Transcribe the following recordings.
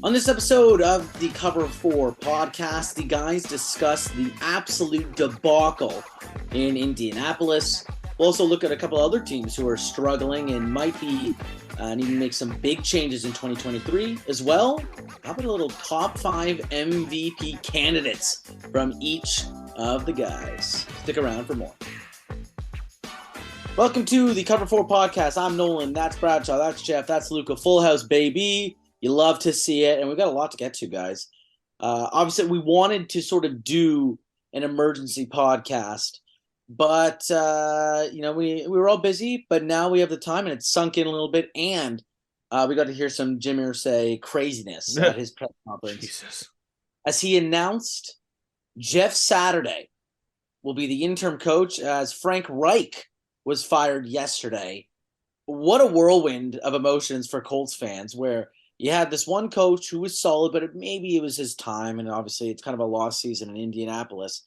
On this episode of the Cover 4 podcast, the guys discuss the absolute debacle in Indianapolis. We'll also look at a couple other teams who are struggling and might be needing to make some big changes in 2023 as well. How about a little top 5 MVP candidates from each of the guys? Stick around for more. Welcome to the Cover 4 podcast. I'm Nolan, that's Bradshaw, that's Jeff, that's Luca. Full house, baby. You love to see it, and we've got a lot to get to, guys. Obviously, we wanted to sort of do an emergency podcast, but we were all busy. But now we have the time, and it's sunk in a little bit, and we got to hear some Jim Irsay craziness at his press conference. Jesus. As he announced, Jeff Saturday will be the interim coach, as Frank Reich was fired yesterday. What a whirlwind of emotions for Colts fans, where you had this one coach who was solid, but maybe it was his time, and obviously it's kind of a lost season in Indianapolis.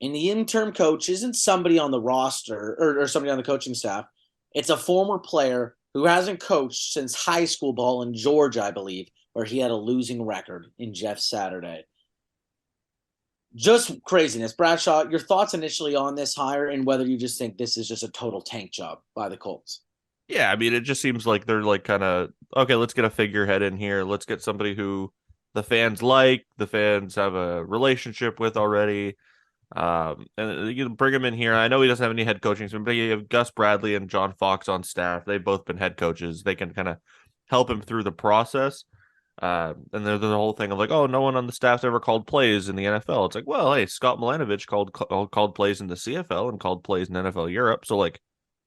And the interim coach isn't somebody on the roster or somebody on the coaching staff. It's a former player who hasn't coached since high school ball in Georgia, I believe, where he had a losing record in Jeff Saturday. Just craziness. Bradshaw, your thoughts initially on this hire and whether you just think this is just a total tank job by the Colts? Yeah, I mean, it just seems like they're like kind of, okay, let's get a figurehead in here. Let's get somebody who the fans have a relationship with already. And you bring him in here. I know he doesn't have any head coaching, but you have Gus Bradley and John Fox on staff. They've both been head coaches. They can kind of help him through the process. And there's the whole thing of like, oh, no one on the staff's ever called plays in the NFL. It's like, well, hey, Scott Milanovich called plays in the CFL and called plays in NFL Europe. So like,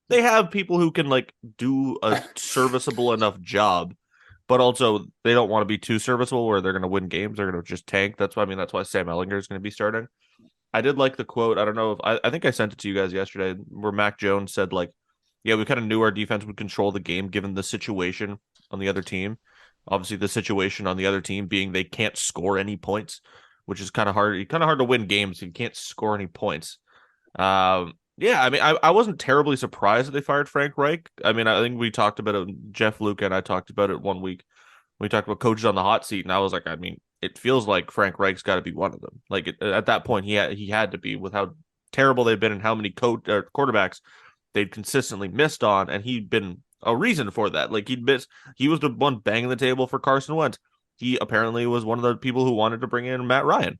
they have people who can like do a serviceable enough job, but also they don't want to be too serviceable where they're going to win games. They're going to just tank. That's why Sam Ehlinger is going to be starting. I did like the quote. I don't know if I think I sent it to you guys yesterday where Mac Jones said like, yeah, we kind of knew our defense would control the game given the situation on the other team. Obviously the situation on the other team being they can't score any points, which is kind of hard to win games if you can't score any points. Yeah, I mean, I wasn't terribly surprised that they fired Frank Reich. I mean, I think we talked about it, Jeff, Luca, and I talked about it one week. We talked about coaches on the hot seat, and I was like, I mean, it feels like Frank Reich's got to be one of them. Like at that point, he had to be with how terrible they've been and how many quarterbacks they'd consistently missed on, and he'd been a reason for that. Like he was the one banging the table for Carson Wentz. He apparently was one of the people who wanted to bring in Matt Ryan.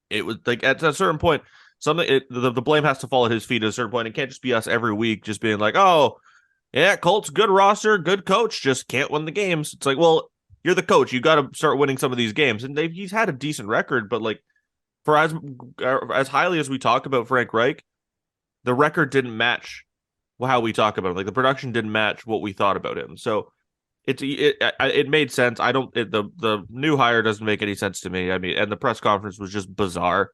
It was like at a certain point. The blame has to fall at his feet at a certain point. It can't just be us every week just being like, oh, yeah, Colts, good roster, good coach, just can't win the games. It's like, well, you're the coach. You got to start winning some of these games. And he's had a decent record, but like for as highly as we talk about Frank Reich, the record didn't match how we talk about him. Like the production didn't match what we thought about him. So it made sense. The new hire doesn't make any sense to me. I mean, and the press conference was just bizarre.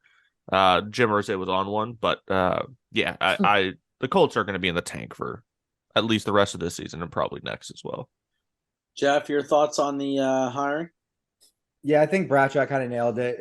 Jim Irsay was on one, but yeah, the Colts are going to be in the tank for at least the rest of this season and probably next as well. Jeff, your thoughts on the hiring? Yeah, I think Bradshaw kind of nailed it.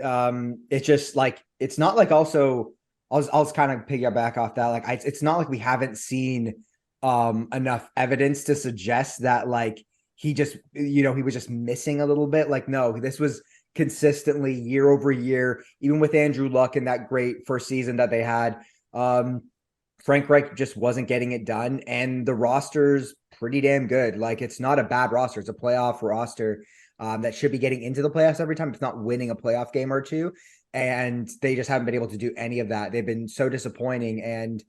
It's just like it's not like also I'll kind of piggyback off that. Like it's not like we haven't seen enough evidence to suggest that like he just he was just missing a little bit. Like no, this was consistently year over year, even with Andrew Luck in that great first season that they had. Frank Reich just wasn't getting it done, and the roster's pretty damn good. Like it's not a bad roster; it's a playoff roster that should be getting into the playoffs every time. It's not winning a playoff game or two, and they just haven't been able to do any of that. They've been so disappointing, and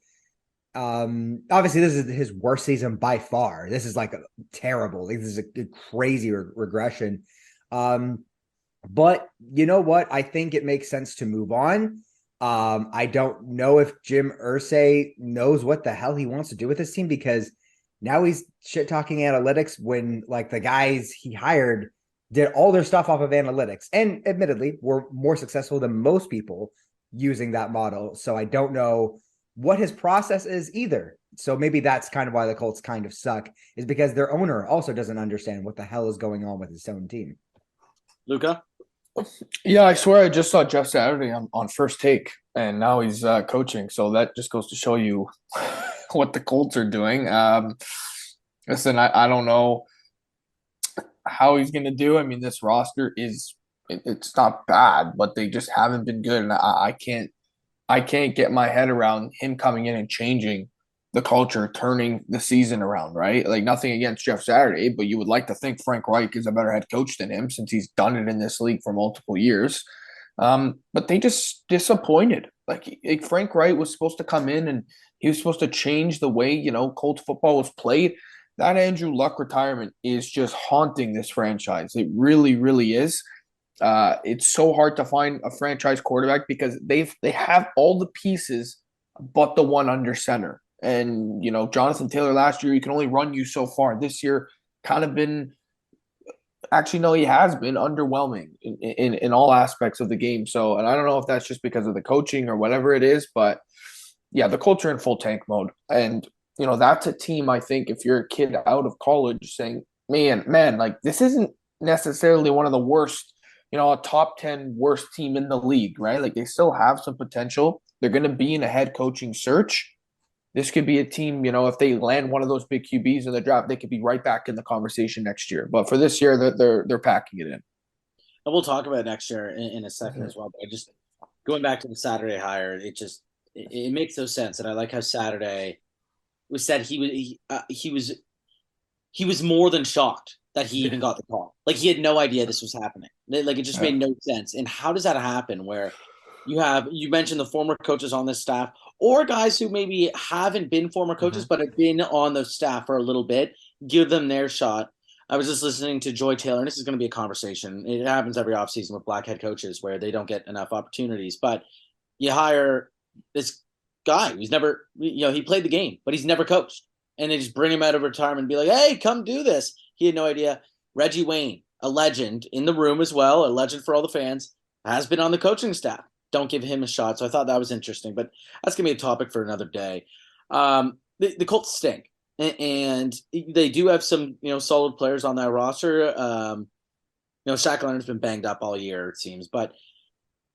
obviously this is his worst season by far. This is like terrible. This is a crazy regression. But you know what? I think it makes sense to move on. I don't know if Jim Irsay knows what the hell he wants to do with this team because now he's shit talking analytics when like the guys he hired did all their stuff off of analytics and admittedly were more successful than most people using that model. So I don't know what his process is either. So maybe that's kind of why the Colts kind of suck is because their owner also doesn't understand what the hell is going on with his own team. Luca? Yeah, I swear I just saw Jeff Saturday on First Take, and now he's coaching. So that just goes to show you what the Colts are doing. Listen, I don't know. how he's going to do. I mean, this roster it's not bad, but they just haven't been good, and I can't get my head around him coming in and changing the culture, turning the season around, right? Like nothing against Jeff Saturday, but you would like to think Frank Reich is a better head coach than him since he's done it in this league for multiple years. But they just disappointed. Like Frank Reich was supposed to come in and he was supposed to change the way, Colts football was played. That Andrew Luck retirement is just haunting this franchise. It really, really is. It's so hard to find a franchise quarterback because they have all the pieces but the one under center. And Jonathan Taylor last year, he can only run you so far. This year, kind of been actually no, he has been underwhelming in all aspects of the game. So, and I don't know if that's just because of the coaching or whatever it is, but yeah, the Colts are in full tank mode, and that's a team. I think if you're a kid out of college saying, man, like this isn't necessarily one of the worst, a top 10 worst team in the league, right? Like they still have some potential. They're going to be in a head coaching search. This could be a team, if they land one of those big QBs in the draft, they could be right back in the conversation next year. But for this year, they're packing it in. And we'll talk about it next year in a second as well. But just going back to the Saturday hire, it makes no sense. And I like how Saturday was said he was more than shocked that he even got the call. Like he had no idea this was happening. Like it just made no sense. And how does that happen? Where you mentioned the former coaches on this staff, or guys who maybe haven't been former coaches but have been on the staff for a little bit, give them their shot. I was just listening to Joy Taylor, and this is going to be a conversation. It happens every offseason with black head coaches where they don't get enough opportunities. But you hire this guy who's never, he played the game, but he's never coached. And they just bring him out of retirement and be like, hey, come do this. He had no idea. Reggie Wayne, a legend in the room as well, a legend for all the fans, has been on the coaching staff. Don't give him a shot. So I thought that was interesting, but that's going to be a topic for another day. The Colts stink, and they do have some, solid players on that roster. Shaq Leonard's been banged up all year, it seems, but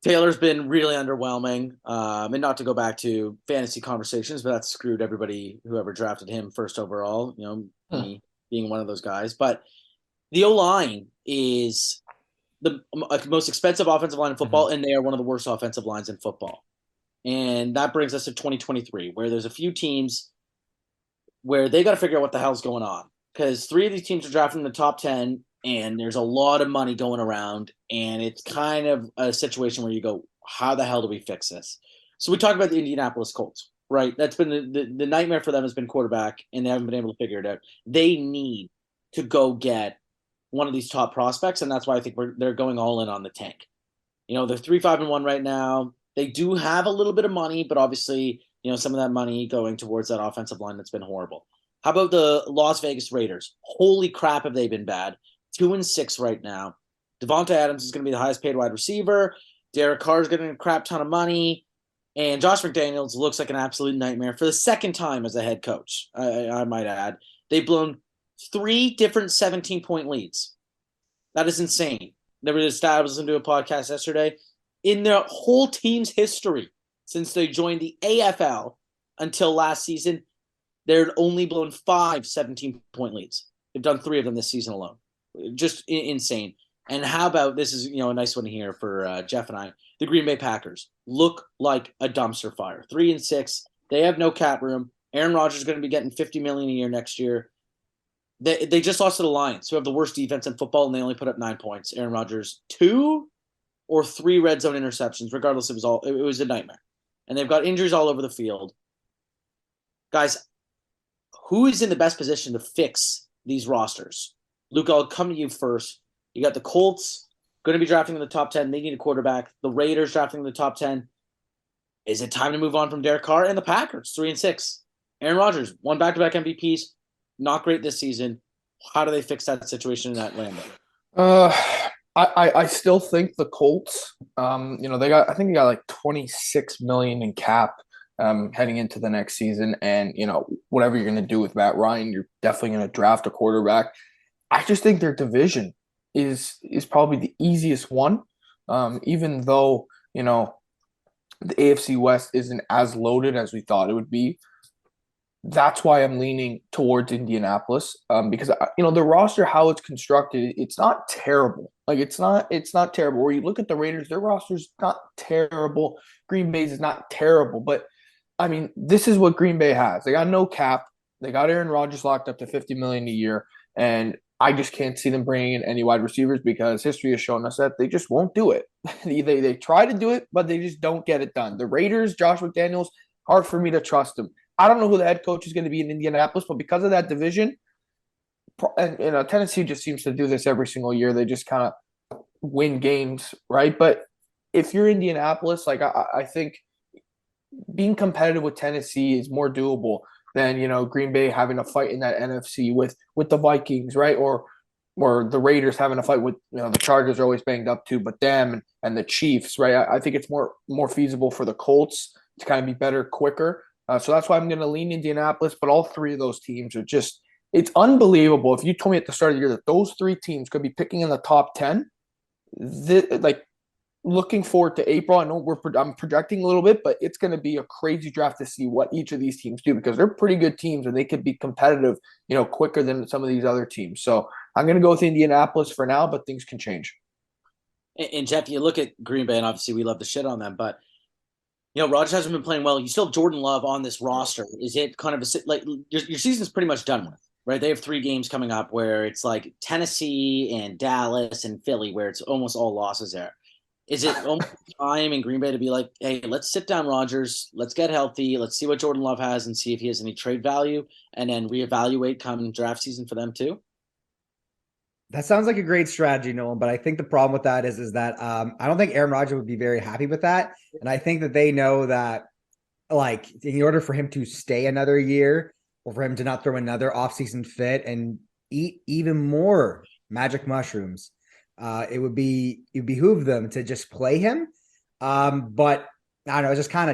Taylor's been really underwhelming. And not to go back to fantasy conversations, but that's screwed everybody, whoever drafted him first overall, me being one of those guys. But the O-line is the most expensive offensive line in football, and they are one of the worst offensive lines in football. And that brings us to 2023, where there's a few teams where they got to figure out what the hell's going on. Because 3 of these teams are drafted in the top 10, and there's a lot of money going around, and it's kind of a situation where you go, how the hell do we fix this? So we talk about the Indianapolis Colts, right? That's been the nightmare for them has been quarterback, and they haven't been able to figure it out. They need to go get one of these top prospects, and that's why I think they're going all in on the tank. They're 3-5-1 right now. They do have a little bit of money, but obviously, some of that money going towards that offensive line that's been horrible. How about the Las Vegas Raiders? Holy crap, have they been bad? 2-6 right now. Devonta Adams is going to be the highest paid wide receiver. Derek Carr is getting a crap ton of money. And Josh McDaniels looks like an absolute nightmare for the second time as a head coach, I might add. They've blown 3 different 17-point leads. That is insane. There was a stat I was listening to a podcast yesterday. In their whole team's history, since they joined the AFL until last season, they're only blown 5 17-point leads. They've done 3 of them this season alone. Just insane. And how about, this is a nice one here for Jeff and I, the Green Bay Packers look like a dumpster fire. 3-6. They have no cap room. Aaron Rodgers is going to be getting $50 million a year next year. They just lost to the Lions, who have the worst defense in football, and they only put up 9 points. Aaron Rodgers 2 or 3 red zone interceptions. Regardless, it was a nightmare. And they've got injuries all over the field. Guys, who is in the best position to fix these rosters? Luke, I'll come to you first. You got the Colts going to be drafting in the top 10. They need a quarterback. The Raiders drafting in the top 10. Is it time to move on from Derek Carr? And the Packers, 3-6. Aaron Rodgers, 1 back-to-back MVPs. Not great this season. How do they fix that situation in Atlanta? I still think the Colts, I think they got like $26 million in cap heading into the next season. And, whatever you're going to do with Matt Ryan, you're definitely going to draft a quarterback. I just think their division is probably the easiest one, even though, the AFC West isn't as loaded as we thought it would be. that's why I'm leaning towards Indianapolis, because the roster, how it's constructed, it's not terrible. Like it's not terrible. Where you look at the Raiders, their roster's not terrible. Green Bay's is not terrible, but I mean, this is what Green Bay has. They got no cap. They got Aaron Rodgers locked up to 50 million a year, and I just can't see them bringing in any wide receivers because history has shown us that they just won't do it. they try to do it, but they just don't get it done. The Raiders, Josh McDaniels, hard for me to trust him. I don't know who the head coach is going to be in Indianapolis, but because of that division, and Tennessee just seems to do this every single year. They just kind of win games, right? But if you're Indianapolis, like I think being competitive with Tennessee is more doable than Green Bay having a fight in that NFC with the Vikings, right? Or the Raiders having a fight with the Chargers are always banged up too, but them and the Chiefs, right? I think it's more feasible for the Colts to kind of be better quicker. So that's why I'm going to lean Indianapolis. But all three of those teams are just it's unbelievable. If you told me at the start of the year that those three teams could be picking in the top 10, like looking forward to April. I know I'm projecting a little bit, but it's going to be a crazy draft to see what each of these teams do because they're pretty good teams and they could be competitive, quicker than some of these other teams. So I'm going to go with Indianapolis for now, but things can change. And Jeff, you look at Green Bay, and obviously we love to shit on them, but Rodgers hasn't been playing well. You still have Jordan Love on this roster. Is it kind of like your season's pretty much done with, right? They have 3 games coming up where it's like Tennessee and Dallas and Philly, where it's almost all losses there. Is it almost time in Green Bay to be like, hey, let's sit down Rodgers, let's get healthy, let's see what Jordan Love has and see if he has any trade value, and then reevaluate come draft season for them too? That sounds like a great strategy, Nolan. But I think the problem with that is that I don't think Aaron Rodgers would be very happy with that, and I think that they know that, like, in order for him to stay another year, or for him to not throw another offseason fit and eat even more magic mushrooms, it would behoove them to just play him. But I don't know, it's kind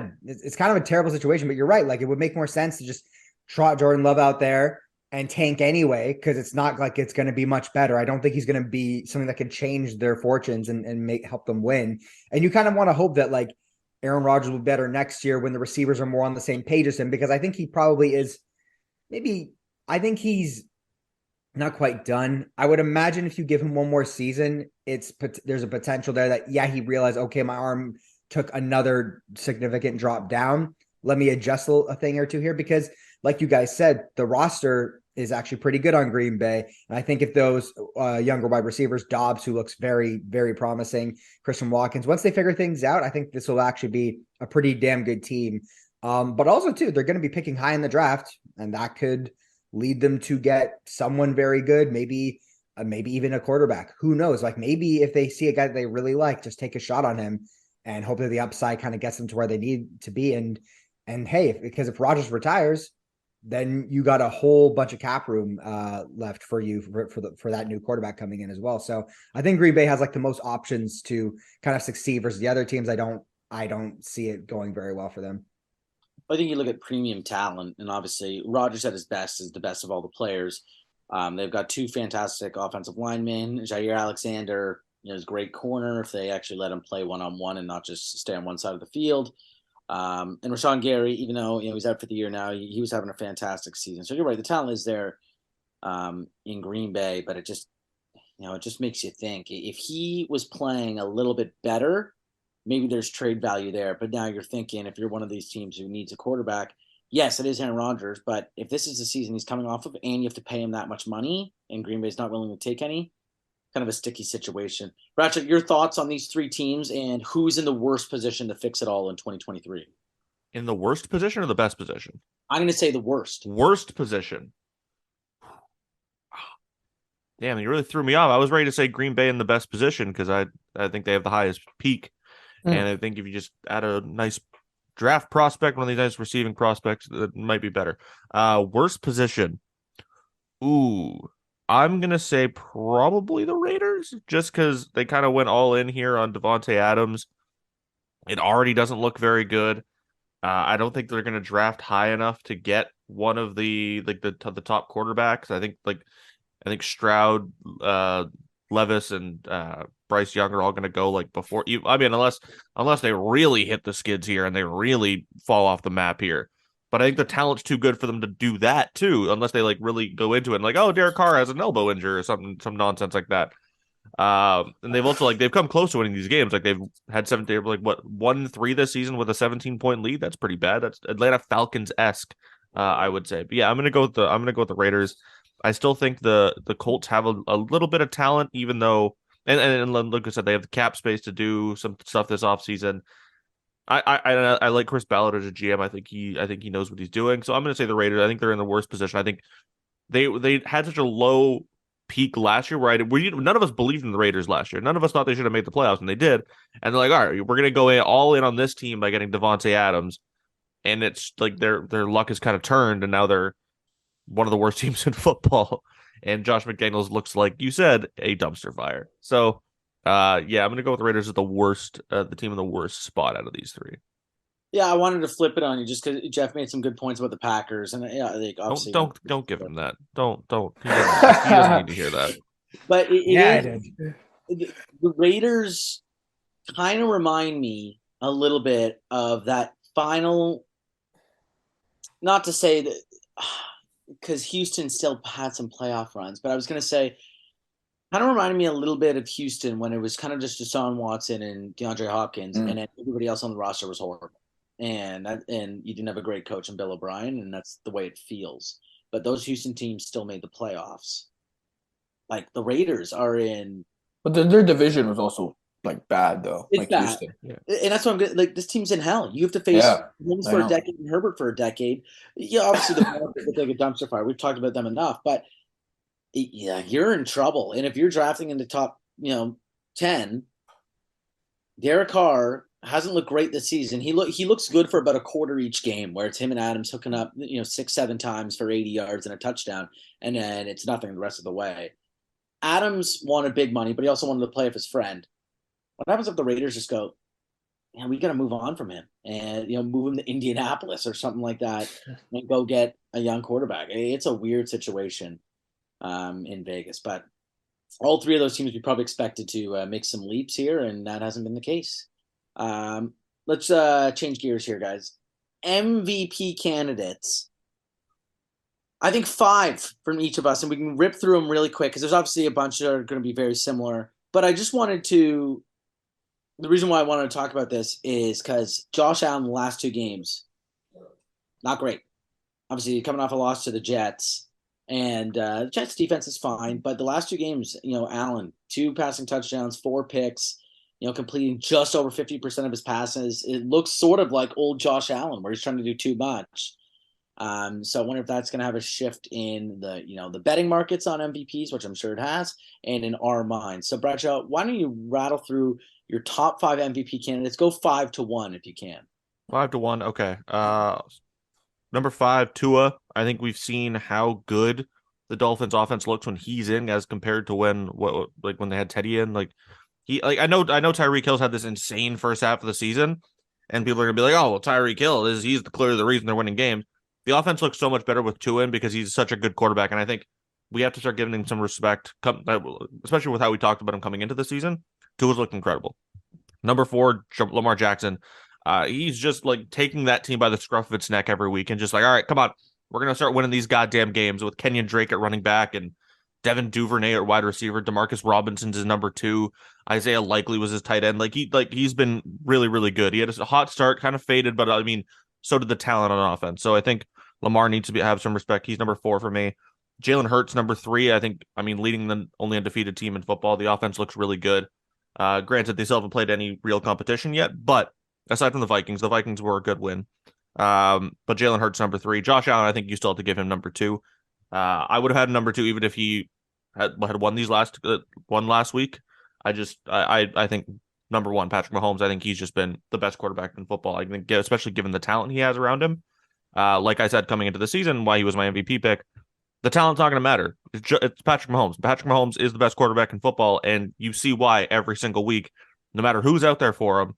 of a terrible situation. But you're right; like, it would make more sense to just trot Jordan Love out there and tank anyway, because it's not like it's going to be much better. I don't think he's going to be something that could change their fortunes and help them win. And you kind of want to hope that, like, Aaron Rodgers will be better next year when the receivers are more on the same page as him, because I think he probably is. I think he's not quite done. I would imagine if you give him one more season, there's a potential there that, he realized, okay, my arm took another significant drop down. Let me adjust a thing or two here, because like you guys said, the roster is actually pretty good on Green Bay. And I think if those younger wide receivers, Dobbs, who looks very, very promising, Christian Watkins, once they figure things out, I think this will actually be a pretty damn good team. But also, too, they're going to be picking high in the draft, and that could lead them to get someone very good, maybe even a quarterback. Who knows? Like, maybe if they see a guy that they really like, just take a shot on him and hope that the upside kind of gets them to where they need to be. And hey, because if Rodgers retires, then you got a whole bunch of cap room left for you for that new quarterback coming in as well. So I think Green Bay has like the most options to kind of succeed versus the other teams. I don't see it going very well for them. I think you look at premium talent, and obviously Rodgers at his best is the best of all the players. They've got 2 fantastic offensive linemen. Jair Alexander, is a great corner if they actually let him play one-on-one and not just stay on one side of the field. And Rashawn Gary, even though he's out for the year now, he was having a fantastic season. So you're right, the talent is there in Green Bay, but it just makes you think if he was playing a little bit better, maybe there's trade value there. But now you're thinking, if you're one of these teams who needs a quarterback, yes, it is Aaron Rodgers, but if this is the season he's coming off of and you have to pay him that much money and Green Bay's not willing to take any, kind of a sticky situation. Ratchet, your thoughts on these 3 teams and who's in the worst position to fix it all in 2023? In the worst position or the best position? I'm going to say the worst. Worst position. Damn, you really threw me off. I was ready to say Green Bay in the best position because I think they have the highest peak. And I think if you just add a nice draft prospect, one of these nice receiving prospects, that might be better. Worst position. Ooh, I'm going to say probably the Raiders, just because they kind of went all in here on Devontae Adams. It already doesn't look very good. I don't think they're going to draft high enough to get one of the top quarterbacks. I think Stroud, Levis, and Bryce Young are all going to go like before you. I mean, unless they really hit the skids here and they really fall off the map here. But I think the talent's too good for them to do that too, unless they like really go into it and like, oh, Derek Carr has an elbow injury or something, some nonsense like that. And they've also they've come close to winning these games. Like they've had 1-3 this season with a 17-point lead. That's pretty bad. That's Atlanta Falcons-esque, I would say. But yeah, I'm gonna go with the Raiders. I still think the Colts have a little bit of talent, even though and like I said, they have the cap space to do some stuff this offseason. I like Chris Ballard as a GM. I think he knows what he's doing. So I'm going to say the Raiders. I think they're in the worst position. I think they had such a low peak last year where none of us believed in the Raiders last year. None of us thought they should have made the playoffs, and they did. And they're like, all right, we're going to go all in on this team by getting Devontae Adams, and it's like their luck has kind of turned, and now they're one of the worst teams in football. And Josh McDaniels looks like you said a dumpster fire. So. Yeah, I'm gonna go with the Raiders as the team in the worst spot out of these three. Yeah, I wanted to flip it on you just because Jeff made some good points about the Packers, and yeah, like obviously don't give him that. Don't. He doesn't need to hear that. But I did. The Raiders kind of remind me a little bit of that final. Not to say that because Houston still had some playoff runs, but I was gonna say. Kind of reminded me a little bit of Houston when it was kind of just Deshaun Watson and DeAndre Hopkins, and then everybody else on the roster was horrible, and you didn't have a great coach in Bill O'Brien, and that's the way it feels. But those Houston teams still made the playoffs. Like the Raiders are in, but their division was also like bad though. It's like bad. Houston, and that's what I'm good. Like this team's in hell. You have to face Holmes for a decade and Herbert for a decade. Yeah, obviously the Falcons look like a dumpster fire. We've talked about them enough, but. Yeah, you're in trouble. And if you're drafting in the top, 10, Derek Carr hasn't looked great this season. He looks good for about a quarter each game, where it's him and Adams hooking up, 6-7 times for 80 yards and a touchdown, and then it's nothing the rest of the way. Adams wanted big money, but he also wanted to play with his friend. What happens if the Raiders just go, man, we got to move on from him and move him to Indianapolis or something like that and go get a young quarterback? It's a weird situation. In Vegas, but all three of those teams we probably expected to make some leaps here, and that hasn't been the case. Let's change gears here, guys. MVP candidates. I think 5 from each of us, and we can rip through them really quick because there's obviously a bunch that are going to be very similar. But I just wanted to. The reason why I wanted to talk about this is because Josh Allen, the last 2 games, not great. Obviously, coming off a loss to the Jets. And the Jets defense is fine, but the last 2 games, Allen, 2 passing touchdowns, 4 picks, completing just over 50% of his passes. It looks sort of like old Josh Allen, where he's trying to do too much. So I wonder if that's going to have a shift in the betting markets on MVPs, which I'm sure it has, and in our minds. So Bradshaw, why don't you rattle through your top 5 MVP candidates? Go 5-1 if you can. 5-1, okay. Number 5, Tua. I think we've seen how good the Dolphins offense looks when he's in as compared to when they had Teddy in. I know Tyreek Hill's had this insane first half of the season, and people are gonna be like, oh well, Tyreek Hill he's clearly the reason they're winning games. The offense looks so much better with Tua in because he's such a good quarterback, and I think we have to start giving him some respect, especially with how we talked about him coming into the season. Tua's looked incredible. Number 4, Lamar Jackson. He's just like taking that team by the scruff of its neck every week and just like, all right, come on. We're going to start winning these goddamn games with Kenyon Drake at running back and Devin Duvernay at wide receiver. Demarcus Robinson's his number 2. Isaiah Likely was his tight end. He's been really, really good. He had a hot start, kind of faded, but I mean, so did the talent on offense. So I think Lamar needs to have some respect. He's number 4 for me. Jalen Hurts, number 3. Leading the only undefeated team in football. The offense looks really good. Granted, they still haven't played any real competition yet, but aside from the Vikings were a good win. But Jalen Hurts number 3. Josh Allen, I think you still have to give him number 2. I would have had number 2 even if he had won last week. I think number 1, Patrick Mahomes. I think he's just been the best quarterback in football. I think, especially given the talent he has around him. Like I said, coming into the season, why he was my MVP pick. The talent's not going to matter. It's Patrick Mahomes. Patrick Mahomes is the best quarterback in football, and you see why every single week, no matter who's out there for him.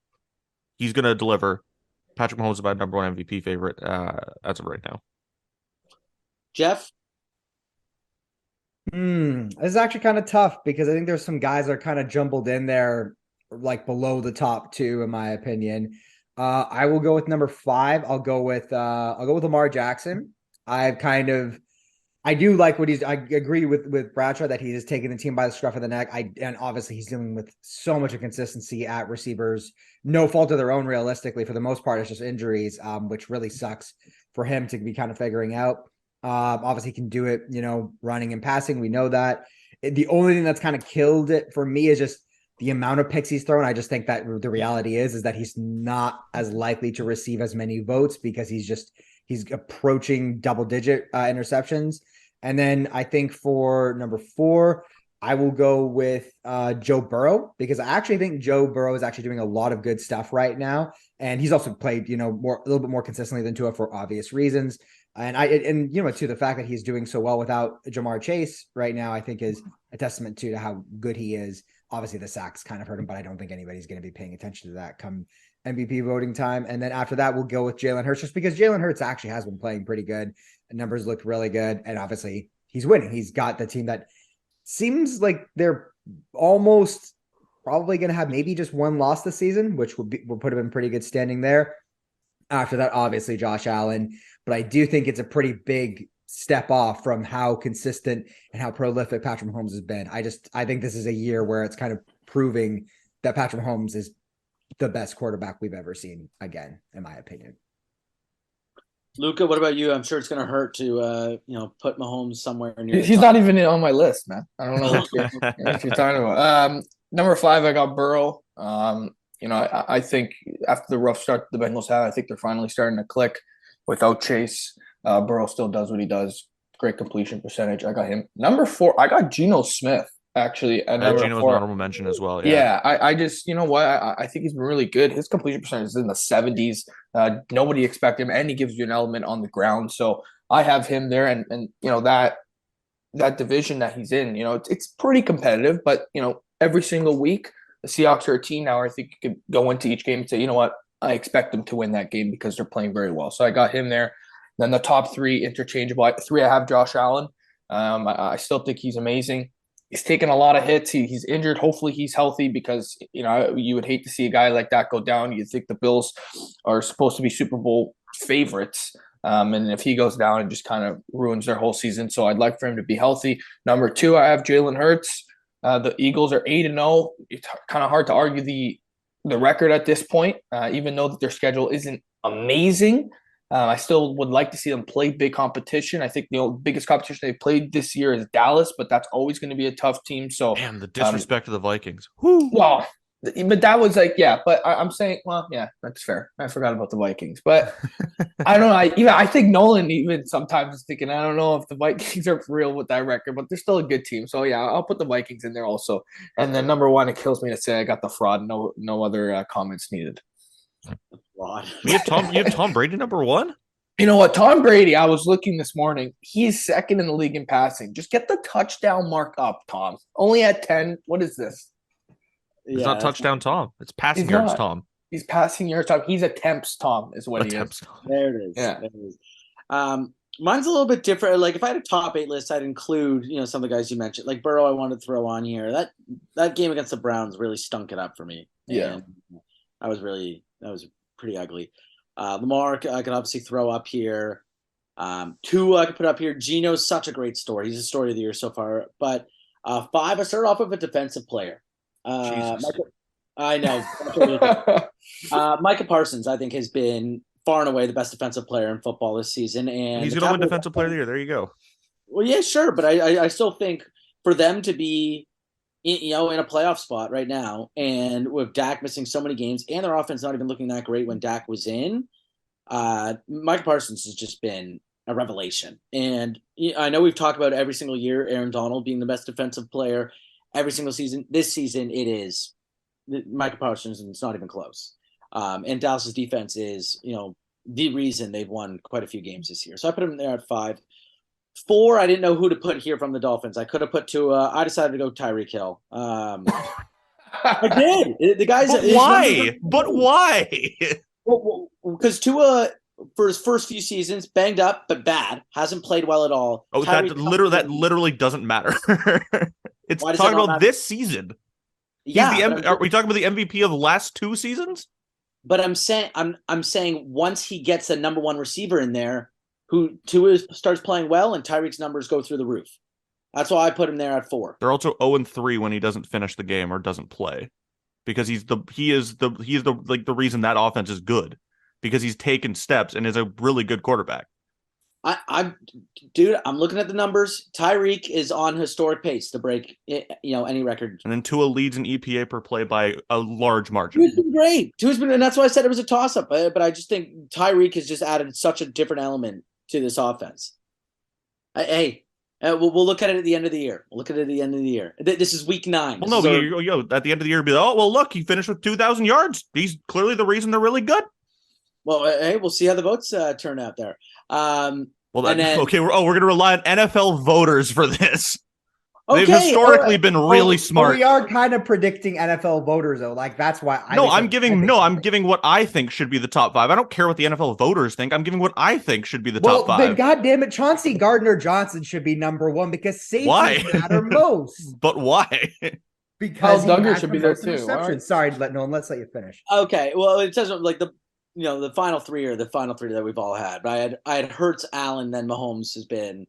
He's going to deliver. Patrick Mahomes is my number 1 MVP favorite as of right now. Jeff? This is actually kind of tough because I think there's some guys that are kind of jumbled in there, like below the top 2, in my opinion. I will go with number 5. I'll go with Lamar Jackson. I do like what I agree with Bradshaw that he is taking the team by the scruff of the neck. And obviously he's dealing with so much inconsistency at receivers, no fault of their own. Realistically, for the most part, it's just injuries, which really sucks for him to be kind of figuring out. Obviously, he can do it, running and passing. We know that. The only thing that's kind of killed it for me is just the amount of picks he's thrown. I just think that the reality is that he's not as likely to receive as many votes because he's approaching double-digit interceptions. And then I think for number 4, I will go with Joe Burrow, because I actually think Joe Burrow is actually doing a lot of good stuff right now. And he's also played, a little bit more consistently than Tua for obvious reasons. And to the fact that he's doing so well without Jamar Chase right now, I think is a testament to how good he is. Obviously the sacks kind of hurt him, but I don't think anybody's going to be paying attention to that come MVP voting time. And then after that, we'll go with Jalen Hurts, just because Jalen Hurts actually has been playing pretty good. The numbers look really good. And obviously he's winning. He's got the team that seems like they're almost probably going to have maybe just one loss this season, which will put him in pretty good standing there. After that, obviously Josh Allen, but I do think it's a pretty big step off from how consistent and how prolific Patrick Mahomes has been. I think this is a year where it's kind of proving that Patrick Mahomes is the best quarterback we've ever seen again, in my opinion. Luca, what about you? I'm sure it's going to hurt to, put Mahomes somewhere near. He's not even on my list, man. I don't know what you're talking about. Number 5, I got Burrow. I think after the rough start the Bengals had, I think they're finally starting to click without Chase. Burrow still does what he does. Great completion percentage. I got him. Number 4, I got Geno Smith, actually. At number Geno's 4. an honorable mention as well. Yeah, I just, I think he's been really good. His completion percentage is in the 70s. Nobody expected him, and he gives you an element on the ground. So I have him there, and that division that he's in, it's pretty competitive. But every single week, the Seahawks are a team now. I think you could go into each game and say, you know what, I expect them to win that game because they're playing very well. So I got him there. Then the top 3 interchangeable. 3, I have Josh Allen. I still think he's amazing. He's taken a lot of hits. He's injured. Hopefully he's healthy, because you would hate to see a guy like that go down. You'd think the Bills are supposed to be Super Bowl favorites. And if he goes down, it just kind of ruins their whole season. So I'd like for him to be healthy. Number 2, I have Jalen Hurts. The Eagles are 8-0. It's kind of hard to argue the record at this point, even though that their schedule isn't amazing. I still would like to see them play big competition. I think the biggest competition they've played this year is Dallas, but that's always going to be a tough team. So, man, the disrespect to the Vikings. Whew. Well, but that was but I'm saying, well, yeah, that's fair. I forgot about the Vikings, but I don't know. I think Nolan even sometimes is thinking, I don't know if the Vikings are for real with that record, but they're still a good team. So yeah, I'll put the Vikings in there also. And then number 1, it kills me to say I got the fraud. No other comments needed. Fraud. You have Tom Brady number 1? You know what? Tom Brady, I was looking this morning. He's second in the league in passing. Just get the touchdown mark up, Tom. Only at 10. What is this? It's not touchdown Tom. It's passing yards Tom. He's passing yards Tom. He's attempts Tom is what attempts he is. Tom. There it is. Yeah. There it is. Mine's a little bit different. Like if I had a top 8 list, I'd include, some of the guys you mentioned. Like Burrow, I wanted to throw on here. That game against the Browns really stunk it up for me. Yeah. And that was pretty ugly. Lamar, I could obviously throw up here. 2, I could put up here. Geno's such a great story. He's a story of the year so far. But 5, I started off with a defensive player. I know. Micah Parsons, I think, has been far and away the best defensive player in football this season. And he's going to win defensive player of the year. There you go. Well, yeah, sure. But I still think for them to be in a playoff spot right now, and with Dak missing so many games and their offense not even looking that great when Dak was in, Micah Parsons has just been a revelation. And I know we've talked about every single year Aaron Donald being the best defensive player every single season. This season, it is Micah Parsons, and it's not even close. And Dallas's defense is, the reason they've won quite a few games this year. So I put him there at 5. 4, I didn't know who to put here from the Dolphins. I could have put Tua. I decided to go Tyreek Hill. I did. The guys. But why? Well, because Tua, for his first few seasons, banged up but bad, hasn't played well at all. Oh, that literally doesn't matter. It's talking about this season. Yeah. Are we talking about the MVP of the last 2 seasons? But I'm saying once he gets a number one receiver in there, who Tua starts playing well, and Tyreek's numbers go through the roof. That's why I put him there at 4. They're also 0-3 when he doesn't finish the game or doesn't play, because he is the reason that offense is good, because he's taken steps and is a really good quarterback. Dude, I'm looking at the numbers. Tyreek is on historic pace to break, any record. And then Tua leads in EPA per play by a large margin. Tua's been great. And that's why I said it was a toss-up. But I just think Tyreek has just added such a different element to this offense. We'll look at it at the end of the year. This is week 9. Well, no, at the end of the year, be like, oh, well, look, he finished with 2,000 yards. He's clearly the reason they're really good. Well, hey, we'll see how the votes turn out there. We're going to rely on NFL voters for this. Okay, They've historically been really smart. We are kind of predicting NFL voters, though. Like, that's why I'm giving what I think should be the top 5. I don't care what the NFL voters think. I'm giving what I think should be the top 5. Then, goddamn it, Chauncey Gardner-Johnson should be number 1 because safeties matter most. But why? Because Duggar should be there too. Right. Sorry, let's let you finish. Okay, well, it says like the final 3 are the final 3 that we've all had. But I had Hurts, Allen, then Mahomes has been.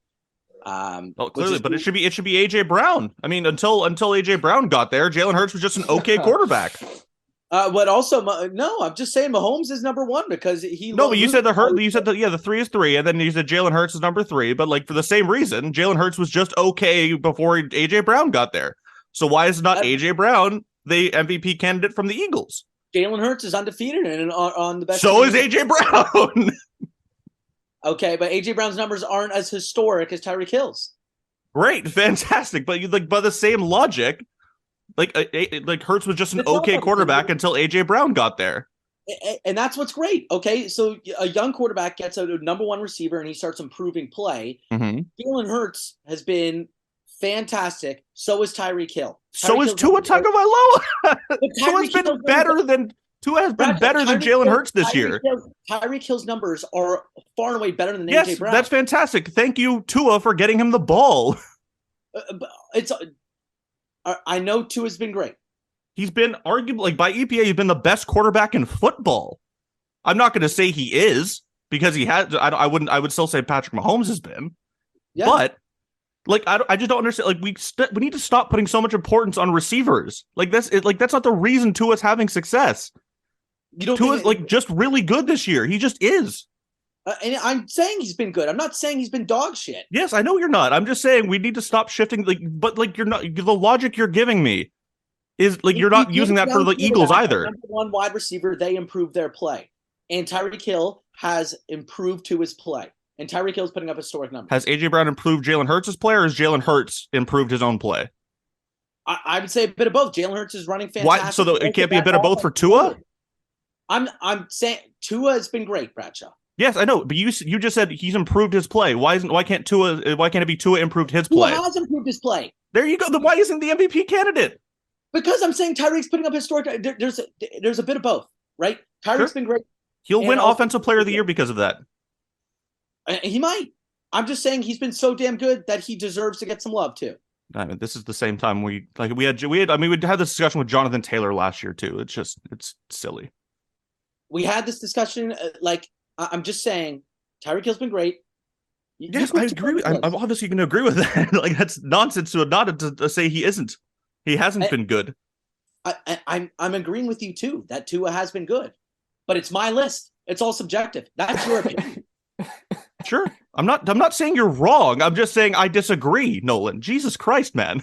Clearly, but it should be AJ Brown. I mean, until AJ Brown got there, Jalen Hurts was just an okay quarterback. But also, no, I'm just saying Mahomes is number 1 because he. No, but you said the 3 is 3, and then you said Jalen Hurts is number 3. But like for the same reason, Jalen Hurts was just okay before AJ Brown got there. So why is not AJ Brown the MVP candidate from the Eagles? Jalen Hurts is undefeated and on the best. So is AJ Brown. Okay, but AJ Brown's numbers aren't as historic as Tyreek Hill's. Great, fantastic, but by the same logic, like Hurts was just an okay quarterback until AJ Brown got there, and that's what's great. Okay, so a young quarterback gets a number 1 receiver and he starts improving play. Mm-hmm. Jalen Hurts has been fantastic. So is Tyreek Hill. So is Tua Tagovailoa. Tua's been better than. Tua has been better than Jalen Hurts this year. Tyreek Hill's numbers are far and away better than AJ Brown. That's fantastic. Thank you, Tua, for getting him the ball. I know Tua's been great. He's been arguably, by EPA, he's been the best quarterback in football. I'm not going to say he is because he has. I would still say Patrick Mahomes has been. Yeah. But I just don't understand. Like we need to stop putting so much importance on receivers. That's not the reason Tua's having success. Tua's just really good this year. He just is. And I'm saying he's been good. I'm not saying he's been dog shit. Yes, I know you're not. I'm just saying we need to stop shifting. You're not. The logic you're giving me is you're not using that for the Eagles either. Number 1 wide receiver, they improved their play, and Tyreek Hill has improved to his play, and Tyreek Hill's putting up historic numbers. Has AJ Brown improved Jalen Hurts' play, or has Jalen Hurts improved his own play? I would say a bit of both. Jalen Hurts is running fantastic. Why? So it can't be a bit of both for Tua? I'm saying Tua has been great, Bradshaw. Yes, I know, but you just said he's improved his play. Why can't it be Tua improved his play? Tua has improved his play. There you go. Then why isn't the MVP candidate? Because I'm saying Tyreek's putting up historic. There's a bit of both, right? Tyreek's been great. He'll win Offensive Player of the Year because of that. He might. I'm just saying he's been so damn good that he deserves to get some love too. I mean, this is the same time we had this discussion with Jonathan Taylor last year too. It's silly. We had this discussion. I'm just saying, Tyreek Hill's been great. Yes, I agree. I'm obviously going to agree with that. That's nonsense to say he isn't. He hasn't been good. I'm agreeing with you too that Tua has been good, but it's my list. It's all subjective. That's your opinion. Sure. I'm not saying you're wrong. I'm just saying I disagree, Nolan. Jesus Christ, man.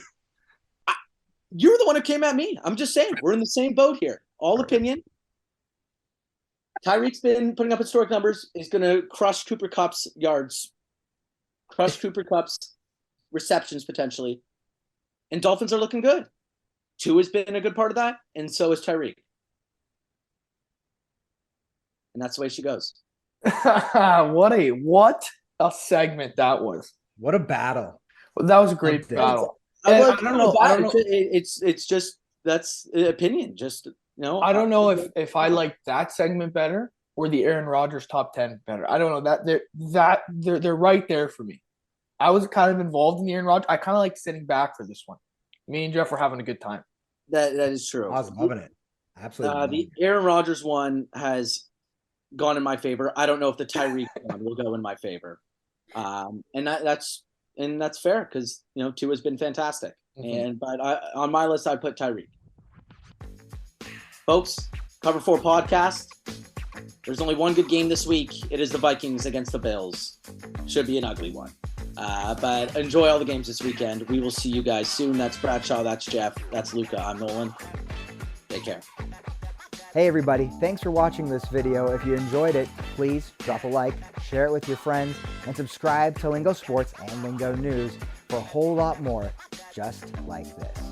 You're the one who came at me. I'm just saying we're in the same boat here. All opinion. Tyreek's been putting up historic numbers. He's going to crush Cooper Kupp's yards, crush Cooper Kupp's receptions potentially. And Dolphins are looking good. Tua's been a good part of that, and so is Tyreek. And that's the way she goes. What a segment that was. What a battle. Well, that was a great battle. I don't know. It's just that's opinion. Just I don't know if I like that segment better or the Aaron Rodgers top 10 better. I don't know they're right there for me. I was kind of involved in the Aaron Rodgers. I kind of like sitting back for this one. Me and Jeff were having a good time. That is true. I was loving it. Absolutely. The Aaron Rodgers one has gone in my favor. I don't know if the Tyreek one will go in my favor. And that's fair because Tua has been fantastic. But on my list I put Tyreek. Folks, Cover 4 podcast. There's only one good game this week. It is the Vikings against the Bills. Should be an ugly one. But enjoy all the games this weekend. We will see you guys soon. That's Bradshaw. That's Jeff. That's Luca. I'm Nolan. Take care. Hey everybody, thanks for watching this video. If you enjoyed it, please drop a like, share it with your friends, and subscribe to Lingo Sports and Lingo News for a whole lot more just like this.